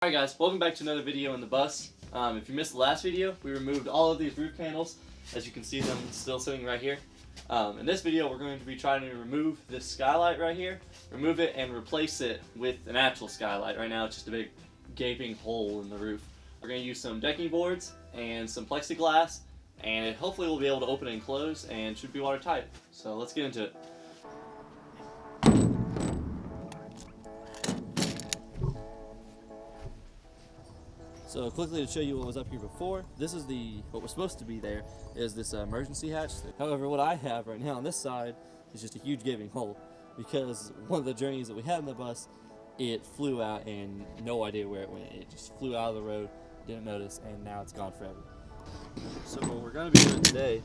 Alright guys, welcome back to another video in the bus. If you missed the last video, we removed all of these roof panels. As you can see them still sitting right here. In this video we're going to be trying to remove this skylight right here, remove it and replace it with an actual skylight. Right now it's just a big gaping hole in the roof. We're going to use some decking boards and some plexiglass, and hopefully we'll be able to open and close and should be watertight. So let's get into it. So quickly to show you what was up here before, this is what was supposed to be there is this emergency hatch. However, what I have right now on this side is just a huge gaping hole because one of the journeys that we had in the bus, it flew out and no idea where it went. It just flew out of the road, didn't notice, and now it's gone forever. So what we're going to be doing today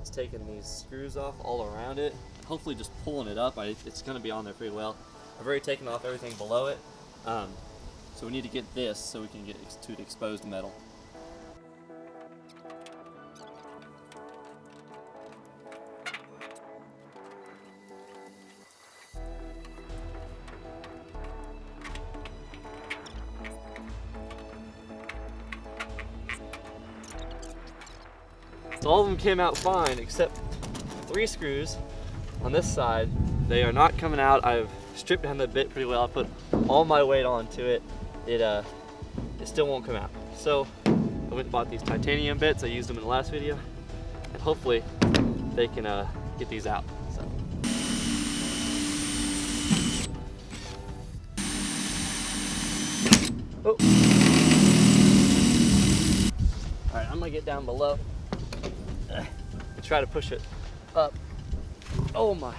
is taking these screws off all around it, hopefully just pulling it up. It's going to be on there pretty well. I've already taken off everything below it. So we need to get this so we can get to the exposed metal. So all of them came out fine except 3 screws on this side. They are not coming out. I've stripped down the bit pretty well. I put all my weight onto it. It still won't come out. So I went and bought these titanium bits. I used them in the last video, and hopefully they can get these out. So. Oh. All right, I'm gonna get down below and try to push it up. Oh my.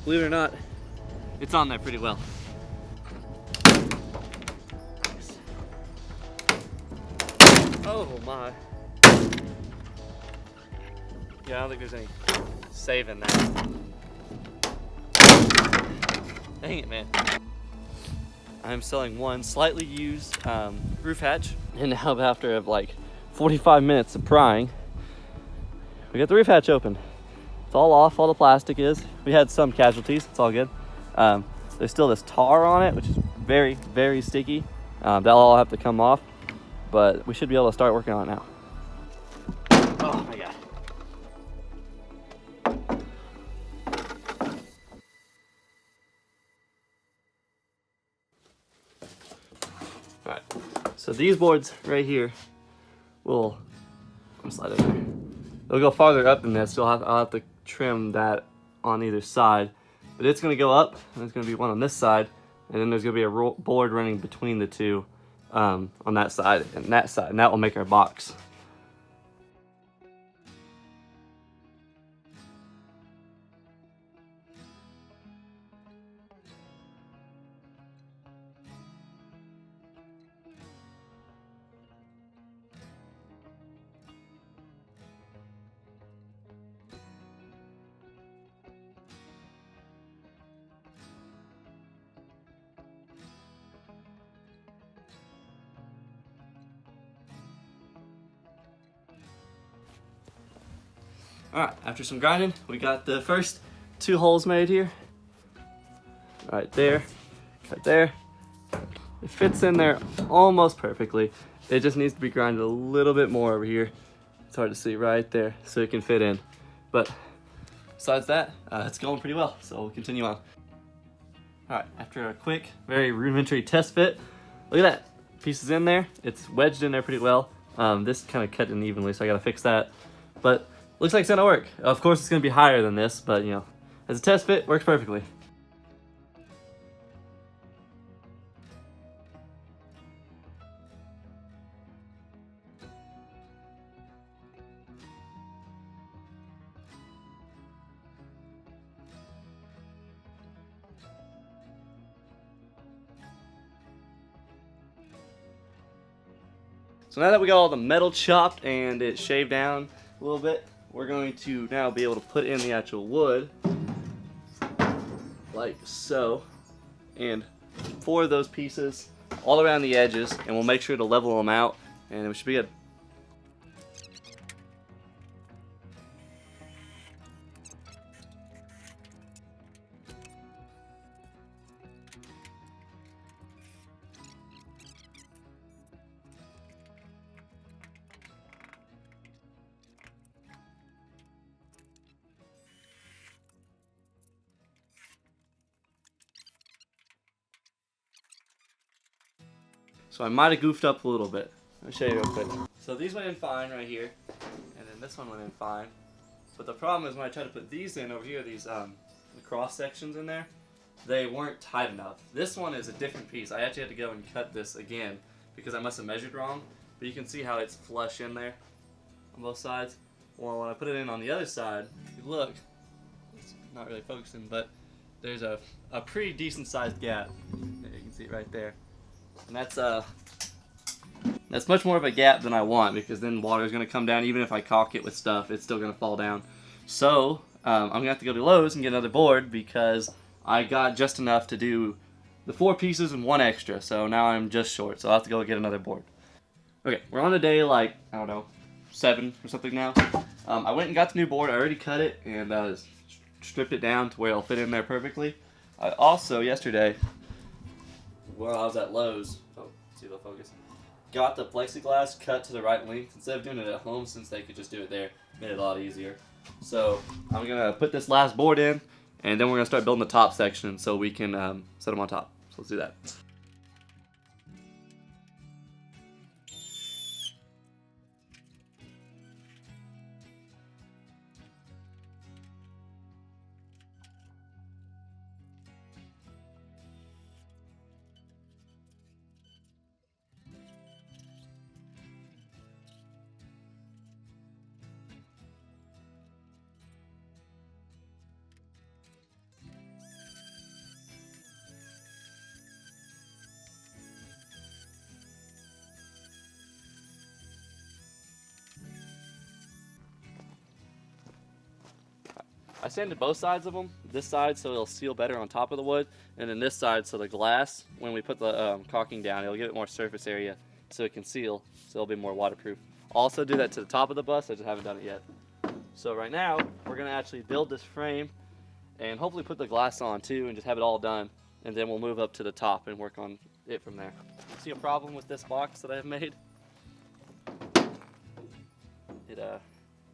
Believe it or not, it's on there pretty well. Oh my. Yeah, I don't think there's any saving that. Dang it, man. I'm selling one slightly used roof hatch, and now after like 45 minutes of prying, we got the roof hatch open. It's all off, all the plastic is. We had some casualties, it's all good. There's still this tar on it, which is very, very sticky. That'll all have to come off, but we should be able to start working on it now. Oh my God. All right, so these boards right here will, I'm sliding there. They'll go farther up than this, so I'll have to trim that on either side. But it's going to go up, and there's going to be one on this side, and then there's going to be a board running between the two on that side, and that will make our box. Alright, after some grinding, we got the first 2 holes made here. Right there, right there. It fits in there almost perfectly. It just needs to be grinded a little bit more over here. It's hard to see right there, so it can fit in. But besides that, it's going pretty well, so we'll continue on. Alright, after a quick, very rudimentary test fit, look at that. Piece is in there, it's wedged in there pretty well. This kind of cut unevenly, so I gotta fix that. But looks like it's gonna work. Of course it's gonna be higher than this, but you know, as a test fit, works perfectly. So now that we got all the metal chopped and it shaved down a little bit, we're going to now be able to put in the actual wood like so, and 4 of those pieces all around the edges, and we'll make sure to level them out, and it should be good. So I might have goofed up a little bit. Let me show you real quick. So these went in fine right here, and then this one went in fine. But the problem is when I tried to put these in over here, these the cross sections in there, they weren't tight enough. This one is a different piece. I actually had to go and cut this again because I must have measured wrong. But you can see how it's flush in there on both sides. Well, when I put it in on the other side, if you look, it's not really focusing, but there's a pretty decent sized gap. You can see it right there. And that's much more of a gap than I want, because then water is going to come down. Even if I caulk it with stuff, it's still going to fall down. So I'm going to have to go to Lowe's and get another board, because I got just enough to do the 4 pieces and 1 extra. So now I'm just short, so I'll have to go get another board. Okay, we're on the day like, I don't know, 7 or something now. I went and got the new board. I already cut it and stripped it down to where it'll fit in there perfectly. I also, yesterday, while I was at Lowe's, see the focus, got the plexiglass cut to the right length instead of doing it at home, since they could just do it there. Made it a lot easier. So I'm gonna put this last board in, and then we're gonna start building the top section so we can set them on top. So let's do that. I sanded both sides of them. This side so it'll seal better on top of the wood, and then this side so the glass, when we put the caulking down, it'll give it more surface area so it can seal, so it'll be more waterproof. I'll also do that to the top of the bus. I just haven't done it yet. So right now we're gonna actually build this frame and hopefully put the glass on too, and just have it all done, and then we'll move up to the top and work on it from there. See a problem with this box that I've made?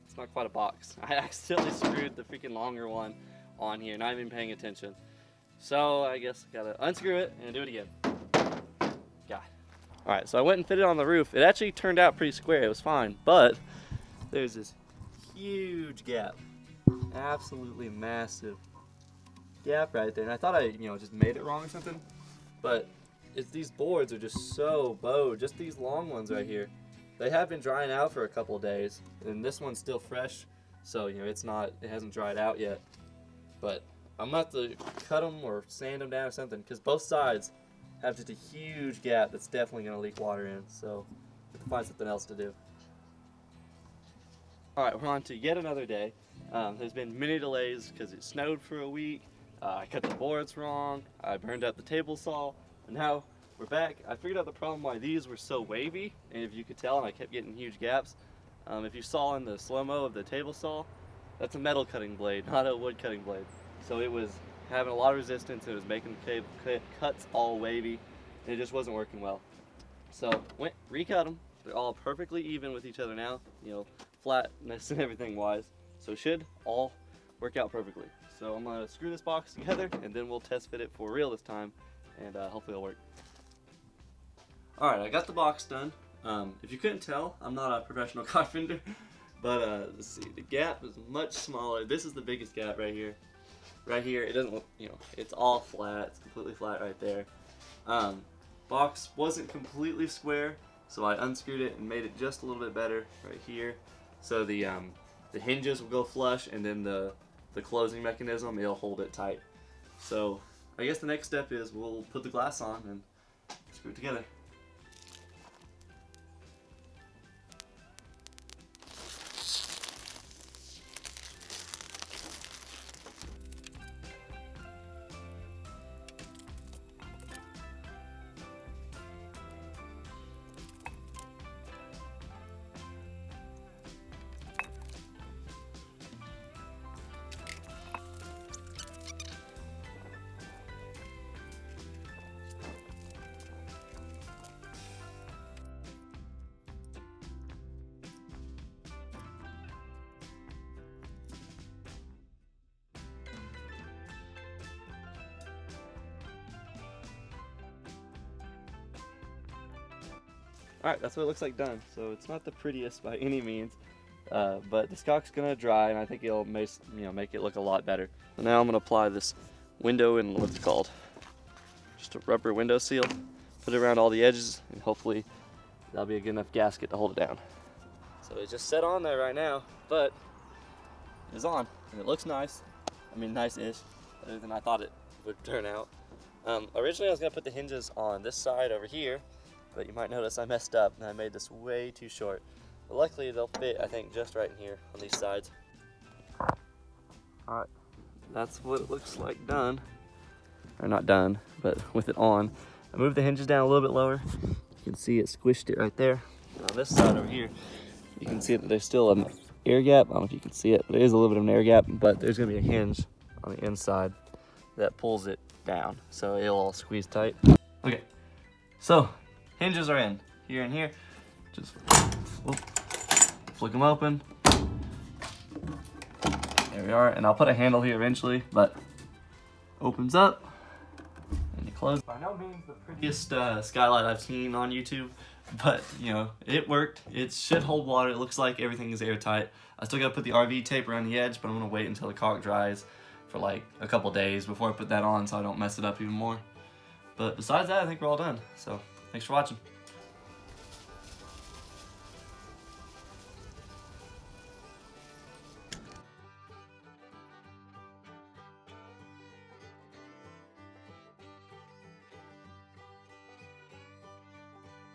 It's not quite a box. I accidentally screwed the freaking longer one on here, not even paying attention. So I guess I gotta unscrew it and do it again. God. Alright, so I went and fit it on the roof. It actually turned out pretty square. It was fine, but there's this huge gap. Absolutely massive gap right there. And I thought I, just made it wrong or something, but these boards are just so bowed. Just these long ones right here. They have been drying out for a couple of days, and this one's still fresh, so it hasn't dried out yet. But I'm gonna have to cut them or sand them down or something, because both sides have just a huge gap that's definitely gonna leak water in. So I have to find something else to do. All right, we're on to yet another day. There's been many delays because it snowed for a week. I cut the boards wrong. I burned up the table saw, and now we're back. I figured out the problem why these were so wavy, and if you could tell, and I kept getting huge gaps. If you saw in the slow-mo of the table saw, that's a metal cutting blade, not a wood cutting blade. So it was having a lot of resistance, and it was making the cuts all wavy, and it just wasn't working well. So went, recut them. They're all perfectly even with each other now, flatness and everything wise. So it should all work out perfectly. So I'm gonna screw this box together, and then we'll test fit it for real this time, and hopefully it'll work. Alright, I got the box done. If you couldn't tell, I'm not a professional carpenter, but let's see, the gap is much smaller. This is the biggest gap right here. Right here, it doesn't look, it's all flat. It's completely flat right there. Box wasn't completely square, so I unscrewed it and made it just a little bit better right here. So the hinges will go flush, and then the closing mechanism, it'll hold it tight. So I guess the next step is we'll put the glass on and screw it together. Alright, that's what it looks like done. So it's not the prettiest by any means, but the caulk's gonna dry, and I think it'll make it look a lot better. So now I'm gonna apply this window and what's it called? Just a rubber window seal. Put it around all the edges, and hopefully that'll be a good enough gasket to hold it down. So it just set on there right now, but it's on, and it looks nice. I mean, nice-ish, better than I thought it would turn out. Originally I was gonna put the hinges on this side over here, but you might notice I messed up and I made this way too short. But luckily they'll fit, I think, just right in here on these sides. Alright, that's what it looks like done. Or not done, but with it on. I moved the hinges down a little bit lower. You can see it squished it right there. And on this side over here, you can see that there's still an air gap. I don't know if you can see it, but it is a little bit of an air gap, but there's gonna be a hinge on the inside that pulls it down, so it'll all squeeze tight. Okay, so hinges are in here and here. Just flick them open. There we are, and I'll put a handle here eventually, but opens up and you close. By no means the prettiest skylight I've seen on YouTube, but you know, it worked. It should hold water. It looks like everything is airtight. I still gotta put the RV tape around the edge, but I'm gonna wait until the caulk dries for like a couple days before I put that on so I don't mess it up even more. But besides that, I think we're all done. So thanks for watching.